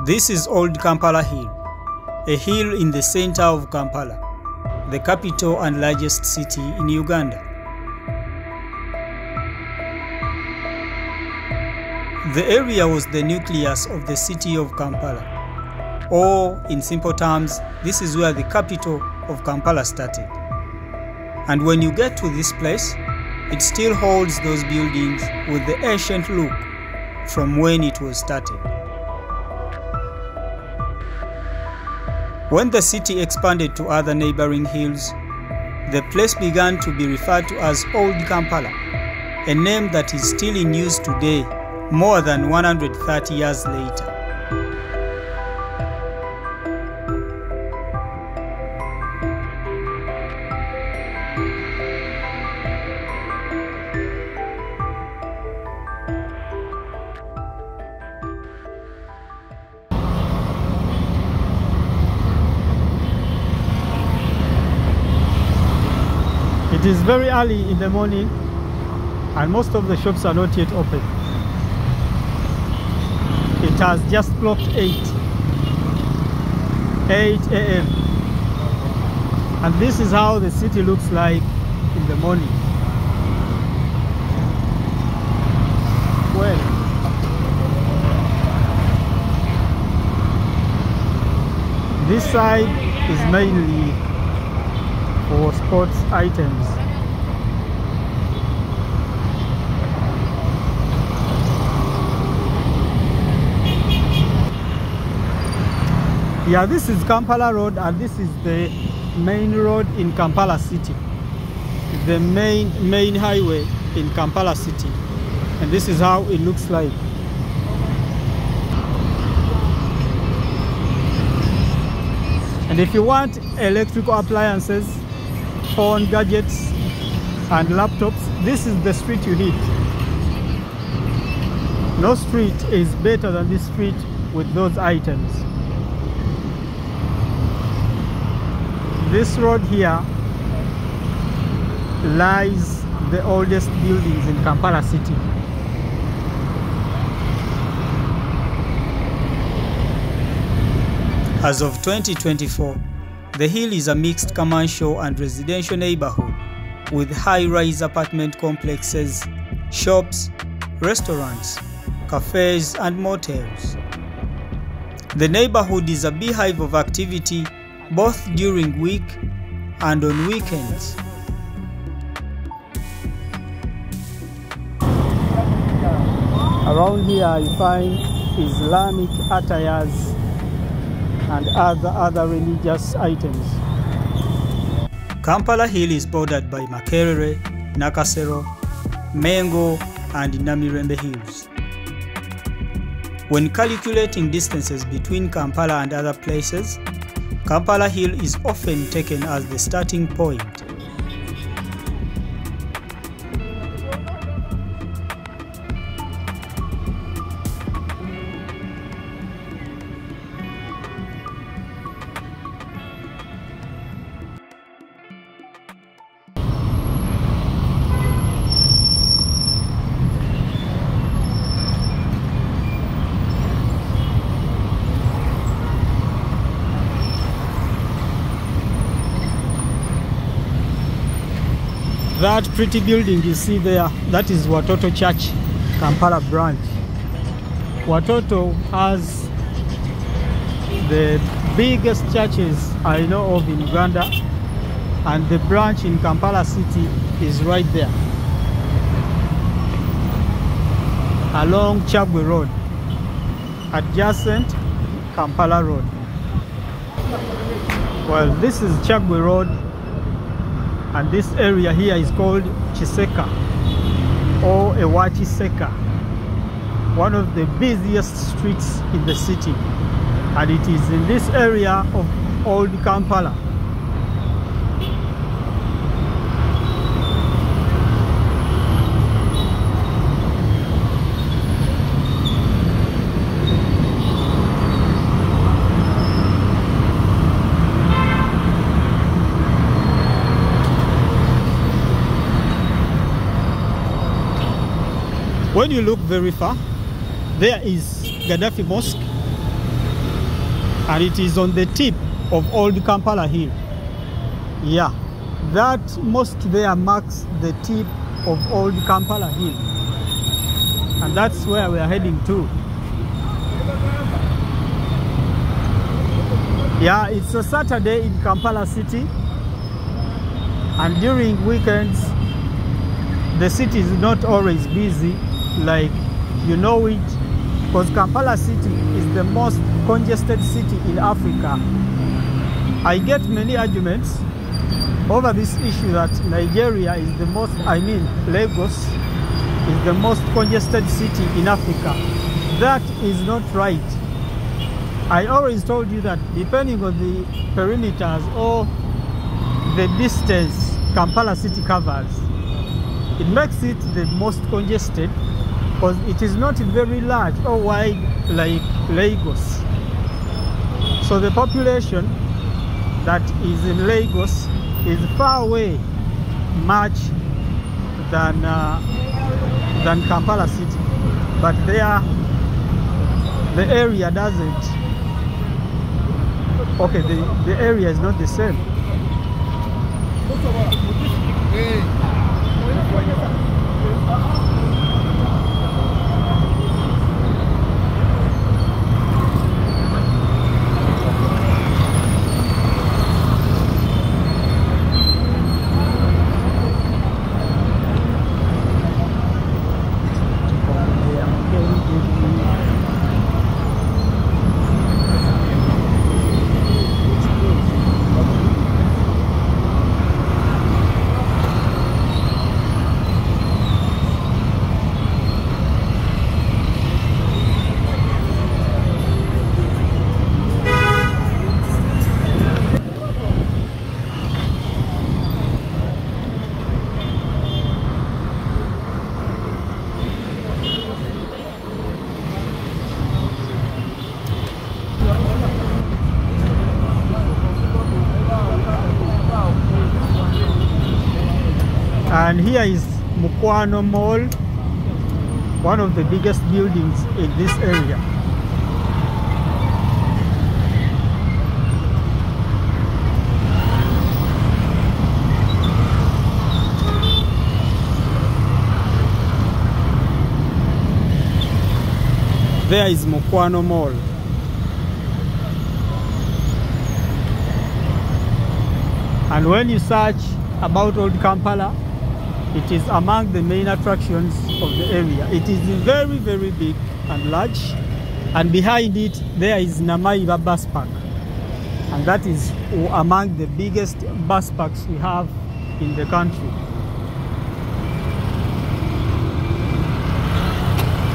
This is Old Kampala Hill, a hill in the center of Kampala, the capital and largest city in Uganda. The area was the nucleus of the city of Kampala, or in simple terms, this is where the capital of Kampala started. And when you get to this place, it still holds those buildings with the ancient look from when it was started. When the city expanded to other neighboring hills, the place began to be referred to as Old Kampala, a name that is still in use today, more than 130 years later. It is very early in the morning and most of the shops are not yet open. It has just clocked 8 a.m. and this is how the city looks like in the morning. Well, this side is mainly for sports items. Yeah, this is Kampala Road and this is the main road in Kampala City. The main highway in Kampala City. And this is how it looks like. And if you want electrical appliances, phone gadgets and laptops, this is the street you hit. No street is better than this street with those items. This road here lies the oldest buildings in Kampala City. As of 2024, the hill is a mixed commercial and residential neighborhood with high-rise apartment complexes, shops, restaurants, cafes, and motels. The neighborhood is a beehive of activity both during week and on weekends. Around here you find Islamic attires and other religious items. Kampala Hill is bordered by Makerere, Nakasero, Mengo, and Namirembe Hills. When calculating distances between Kampala and other places, Kampala Hill is often taken as the starting point. That pretty building you see there, that is Watoto Church, Kampala branch. Watoto has the biggest churches I know of in Uganda, and the branch in Kampala City is right there, along Chagwe Road, adjacent Kampala Road. Well, this is Chagwe Road, and this area here is called Chiseka or Ewachi Seka, one of the busiest streets in the city, and it is in this area of Old Kampala. When you look very far, there is Gaddafi Mosque, and it is on the tip of Old Kampala Hill. Yeah, that mosque there marks the tip of Old Kampala Hill, and that's where we are heading to. Yeah, it's a Saturday in Kampala city, and during weekends the city is not always busy like you know it, because Kampala city is the most congested city in Africa. I get many arguments over this issue that Nigeria is the most, Lagos is the most congested city in Africa. That is not right. I always told you that depending on the perimeters or the distance Kampala city covers, it makes it the most congested, because it is not very large or wide like Lagos. So the population that is in Lagos is far away much than Kampala city, but there the area doesn't. Okay, the area is not the same. And here is Mukwano Mall, one of the biggest buildings in this area. There is Mukwano Mall. And when you search about Old Kampala, it is among the main attractions of the area. It is very, very big and large. And behind it, there is Namaiba bus park. And that is among the biggest bus parks we have in the country.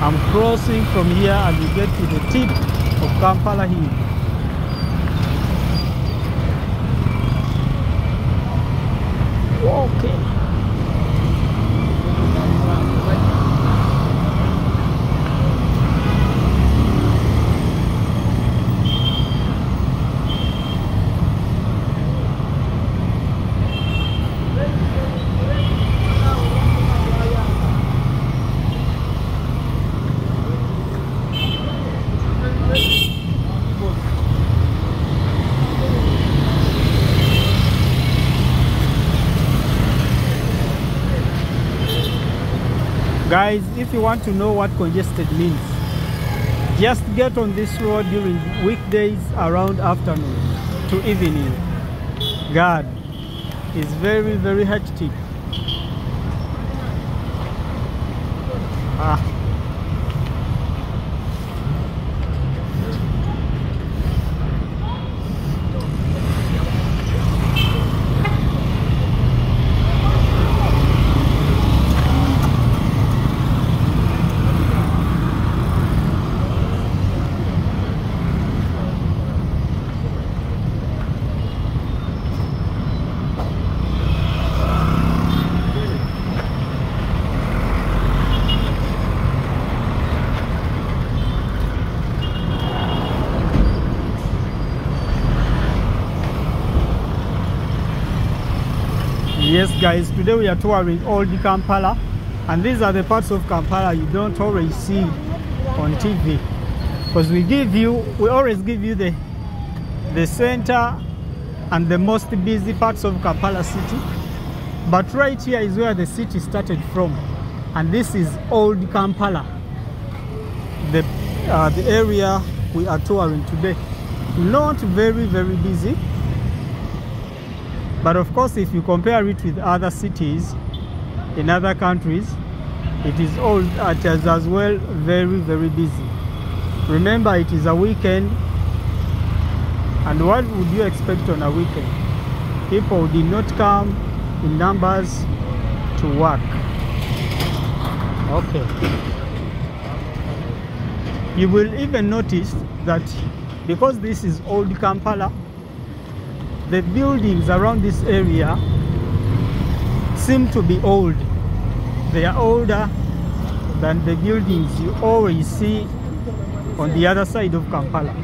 I'm crossing from here and we get to the tip of Kampala Hill. Okay. Guys, if you want to know what congested means, just get on this road during weekdays around afternoon to evening. God, it's very, very hectic. Yes guys, today we are touring Old Kampala, and these are the parts of Kampala you don't always see on TV, because we always give you the the center and the most busy parts of Kampala city. But right here is where the city started from, and this is Old Kampala, the area we are touring today. Not very busy, but of course if you compare it with other cities in other countries, it is as well very busy. Remember, it is a weekend, and what would you expect on a weekend? People did not come in numbers to work. Okay. You will even notice that because this is Old Kampala, the buildings around this area seem to be old. They are older than the buildings you always see on the other side of Kampala.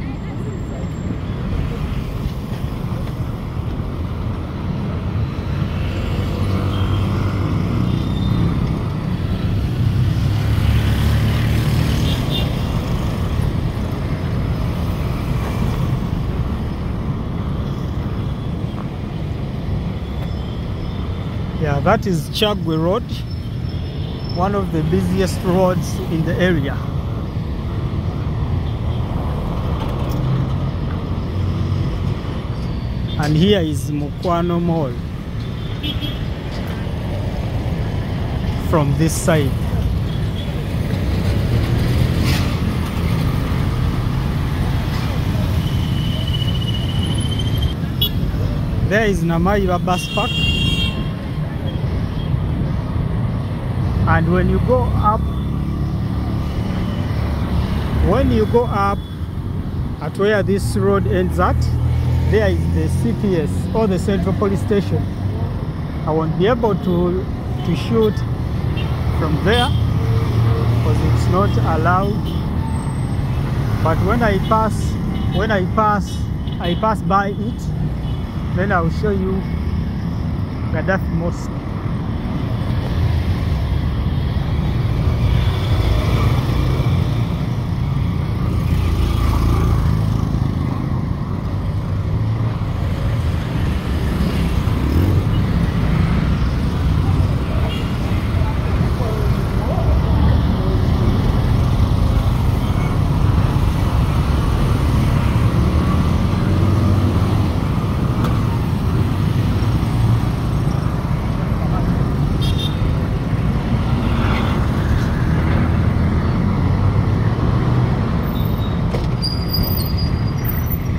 Yeah, that is Chagwe Road, one of the busiest roads in the area. And here is Mukwano Mall from this side. There is Namaiba bus park. And when you go up at where this road ends at, there is the CPS, or the Central Police Station. I won't be able to shoot from there because it's not allowed. But when I pass by it, then I'll show you Gaddafi Mosque.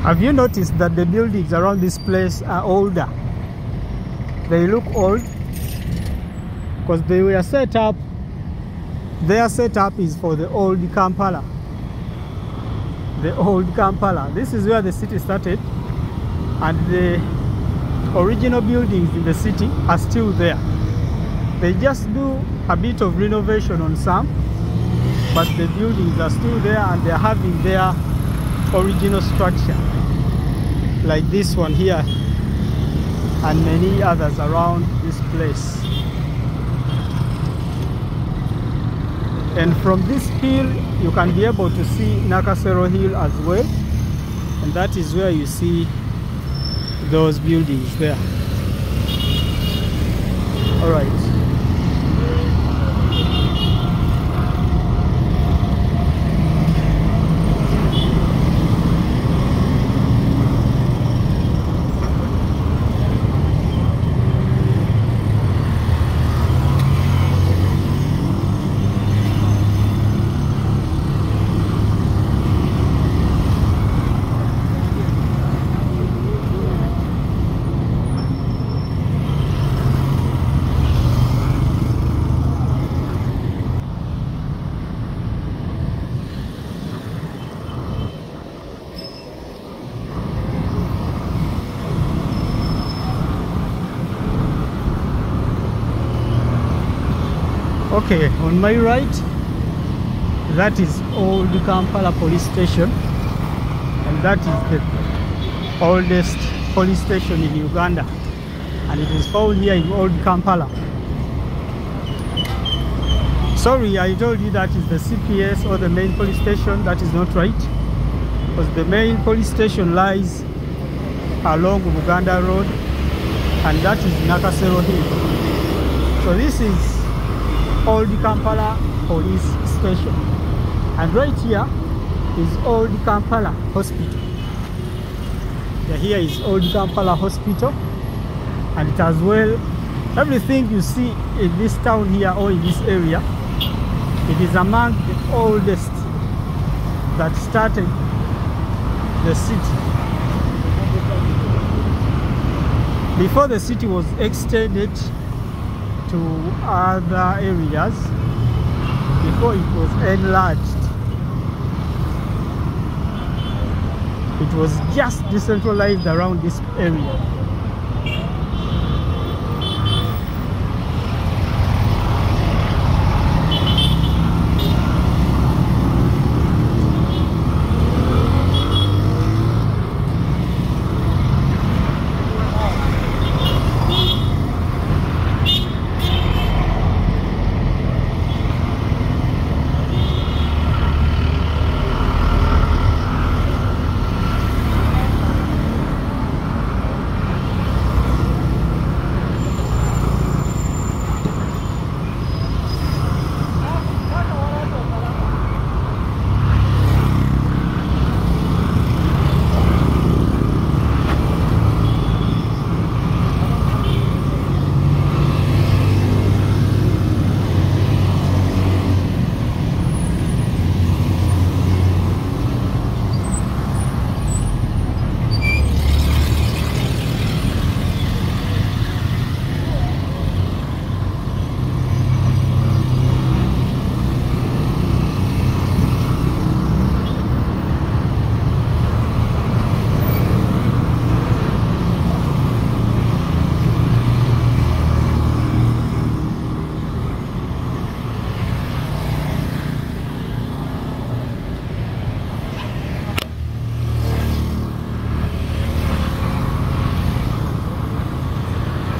Have you noticed that the buildings around this place are older? They look old because they were set up, their setup is for the Old Kampala. The Old Kampala. This is where the city started, and the original buildings in the city are still there. They just do a bit of renovation on some, but the buildings are still there and they're having their original structure, like this one here and many others around this place. And from this hill you can be able to see Nakasero Hill as well, and that is where you see those buildings there. All right. Okay, on my right, that is Old Kampala Police Station, and that is the oldest police station in Uganda, and it is found here in Old Kampala. Sorry, I told you that is the CPS or the main police station. That is not right, because the main police station lies along Uganda Road, and that is Nakasero Hill. So this is Old Kampala Police Station, and right here is Old Kampala Hospital. Yeah, here is Old Kampala Hospital, and it as well, everything you see in this town here or in this area, it is among the oldest that started the city. Before the city was extended to other areas, before it was enlarged, it was just decentralized around this area.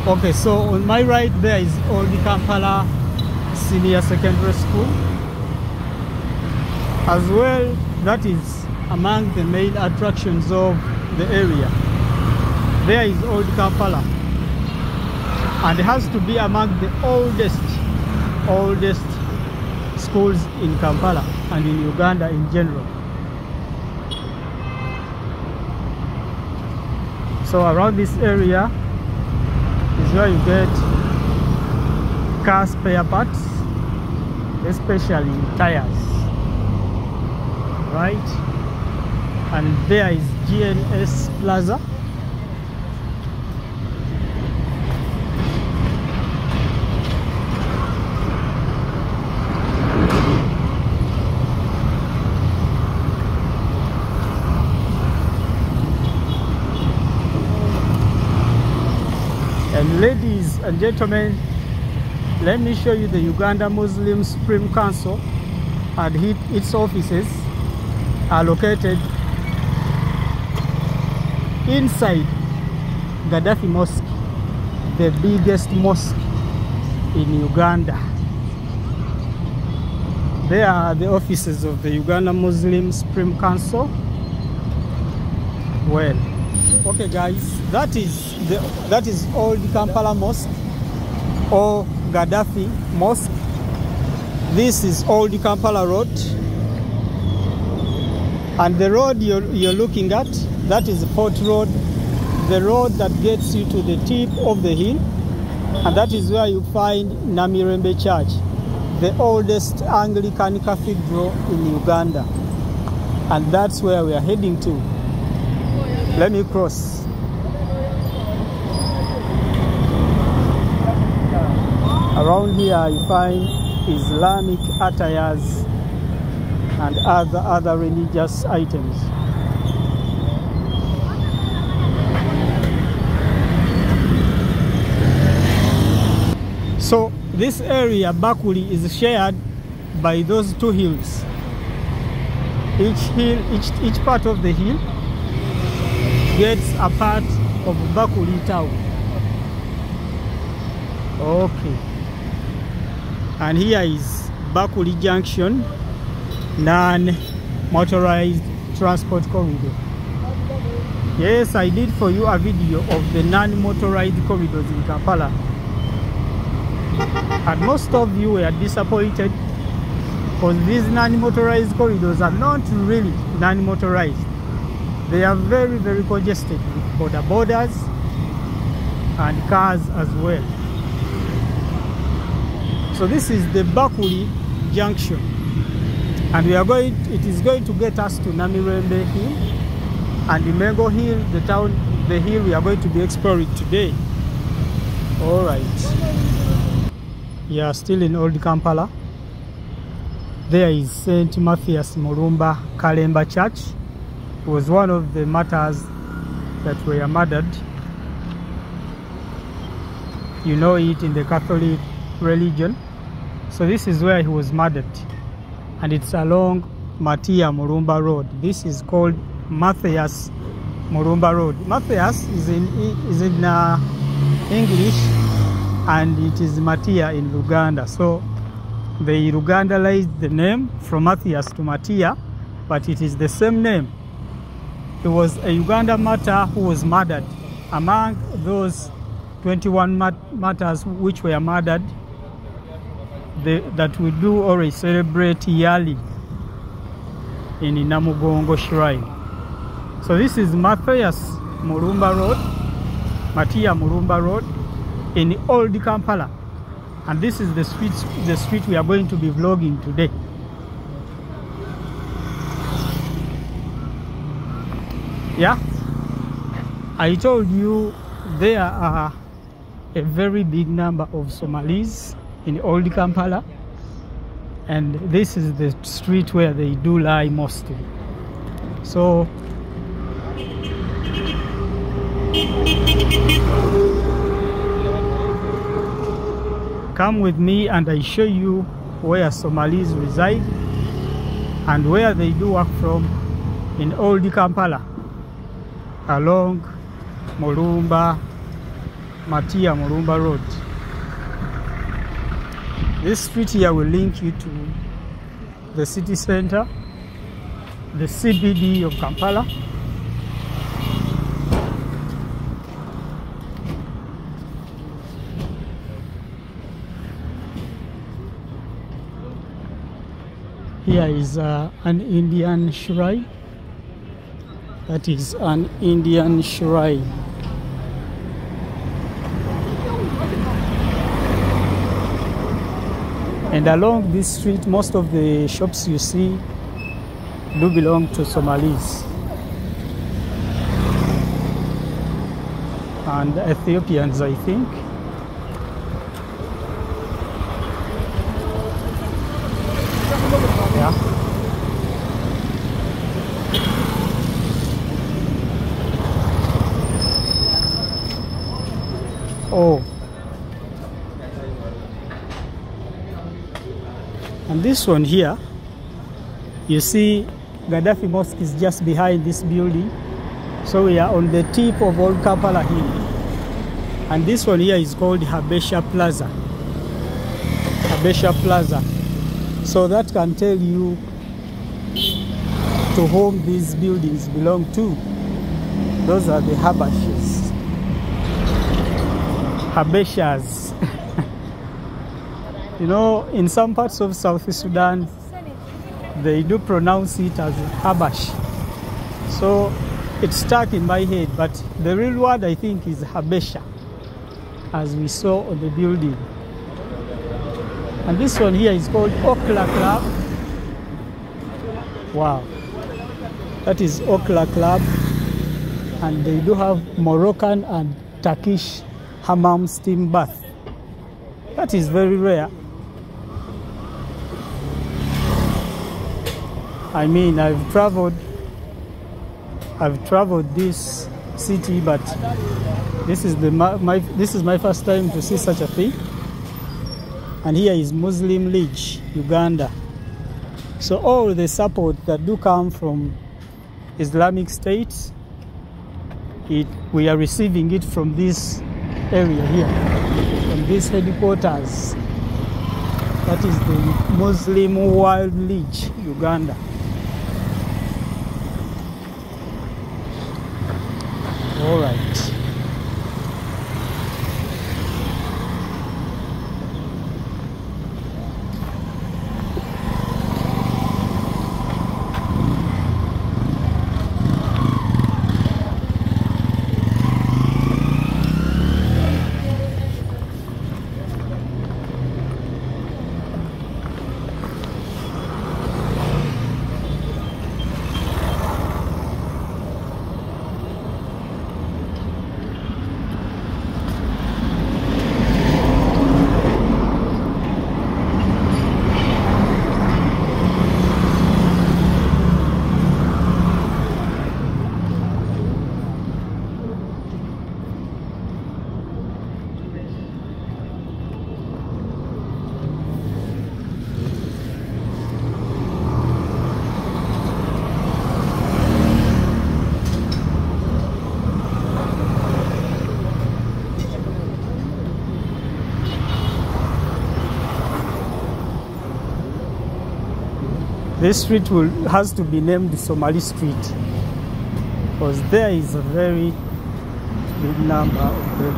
Okay, so on my right there is Old Kampala Senior Secondary School. As well, that is among the main attractions of the area. There is Old Kampala, and it has to be among the oldest schools in Kampala and in Uganda in general. So around this area is where you get car spare parts, especially tires, right? And there is GNS Plaza. And ladies and gentlemen, let me show you the Uganda Muslim Supreme Council, and its offices are located inside Gaddafi Mosque, the biggest mosque in Uganda. There are the offices of the Uganda Muslim Supreme Council. Well, okay guys, that is Old Kampala Mosque or Gaddafi Mosque. This is Old Kampala Road, and the road you're looking at, that is Port Road, the road that gets you to the tip of the hill, and that is where you find Namirembe Church, the oldest Anglican cathedral in Uganda, and that's where we are heading to. Let me cross. Around here you find Islamic attires and other religious items. So this area, Bakuli, is shared by those two hills. Each part of the hill gets a part of Bakuli town. Okay. And here is Bakuli Junction, non-motorized transport corridor. Yes, I did for you a video of the non-motorized corridors in Kampala. And most of you were disappointed because these non-motorized corridors are not really non-motorized. They are very, very congested with borders and cars as well. So this is the Bakuli junction, and it is going to get us to Namirembe Hill and the Mengo Hill, the hill we are going to be exploring today. All right. Yeah, still in Old Kampala. There is St. Matthias Mulumba Kalemba Church. It was one of the martyrs that were murdered. You know it in the Catholic religion. So this is where he was murdered. And it's along Matia Mulumba Road. This is called Matthias Mulumba Road. Matthias is in English, and it is Matia in Uganda. So they Ugandalized the name from Matthias to Matia, but it is the same name. He was a Uganda martyr who was murdered. Among those 21 martyrs which were murdered, that we do always celebrate yearly in Namugongo Shrine. So this is Matthias Mulumba Road, Matia Mulumba Road in Old Kampala. And this is the street we are going to be vlogging today. Yeah, I told you there are a very big number of Somalis in Old Kampala, and this is the street where they do lie mostly. So come with me and I show you where Somalis reside and where they do work from in Old Kampala along Matia Mulumba Road. This street here will link you to the city center, the CBD of Kampala. Here is an Indian shrine. That is an Indian shrine. And along this street, most of the shops you see do belong to Somalis and Ethiopians, I think. Yeah. Oh. And this one here, you see Gaddafi Mosque is just behind this building. So we are on the tip of Old Kampala Hill. And this one here is called Habesha Plaza. Habesha Plaza. So that can tell you to whom these buildings belong to. Those are the Habashas. Habeshas. You know, in some parts of South Sudan, they do pronounce it as Habash. So it's stuck in my head, but the real word I think is Habesha, as we saw on the building. And this one here is called Okla Club. Wow. That is Okla Club. And they do have Moroccan and Turkish hammam steam bath. That is very rare. I mean, I've traveled this city, but this is my first time to see such a thing. And here is Muslim League, Uganda. So all the support that do come from Islamic State, we are receiving it from this area here, from this headquarters. That is the Muslim World League, Uganda. All right. This street has to be named Somali Street because there is a very big number of them.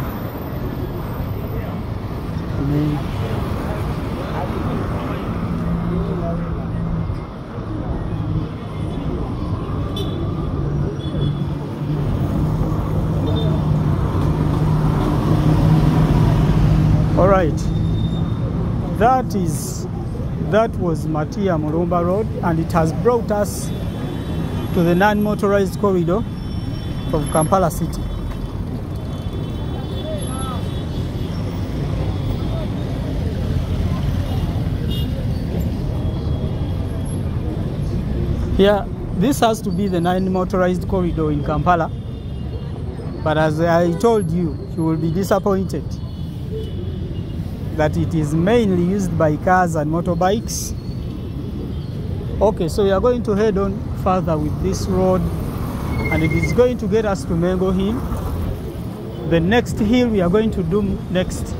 All right, that was Matia Mulumba Road, and it has brought us to the non-motorized corridor of Kampala city. Here, this has to be the non-motorized corridor in Kampala, but as I told you, you will be disappointed that it is mainly used by cars and motorbikes. Okay, so we are going to head on further with this road, and it is going to get us to Mengo Hill. The next hill we are going to do next.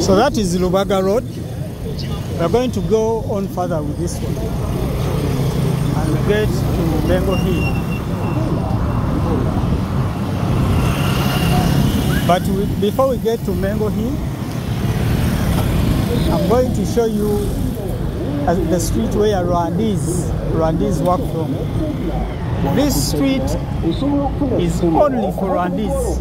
So that is Lubaga Road. We are going to go on further with this one and get to Mengo Hill. But before we get to Mengo Hill, I'm going to show you the street where Rwandese walk from. This street is only for Rwandese.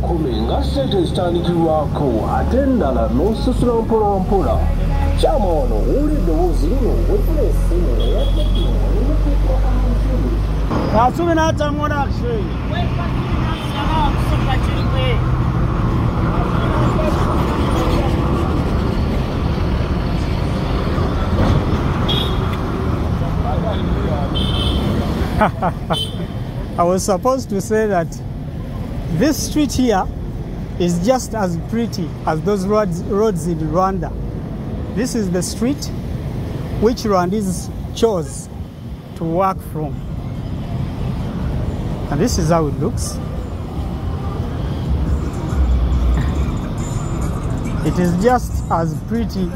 I was supposed to say that this street here is just as pretty as those roads in Rwanda. This is the street which Rwandese chose to walk from. And this is how it looks. It is just as pretty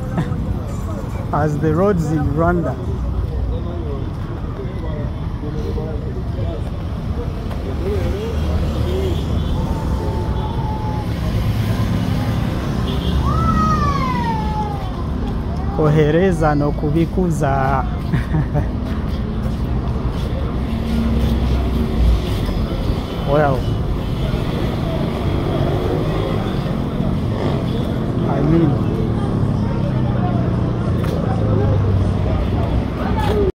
as the roads in Rwanda. Ohereza no kubikuza. Well, I mean,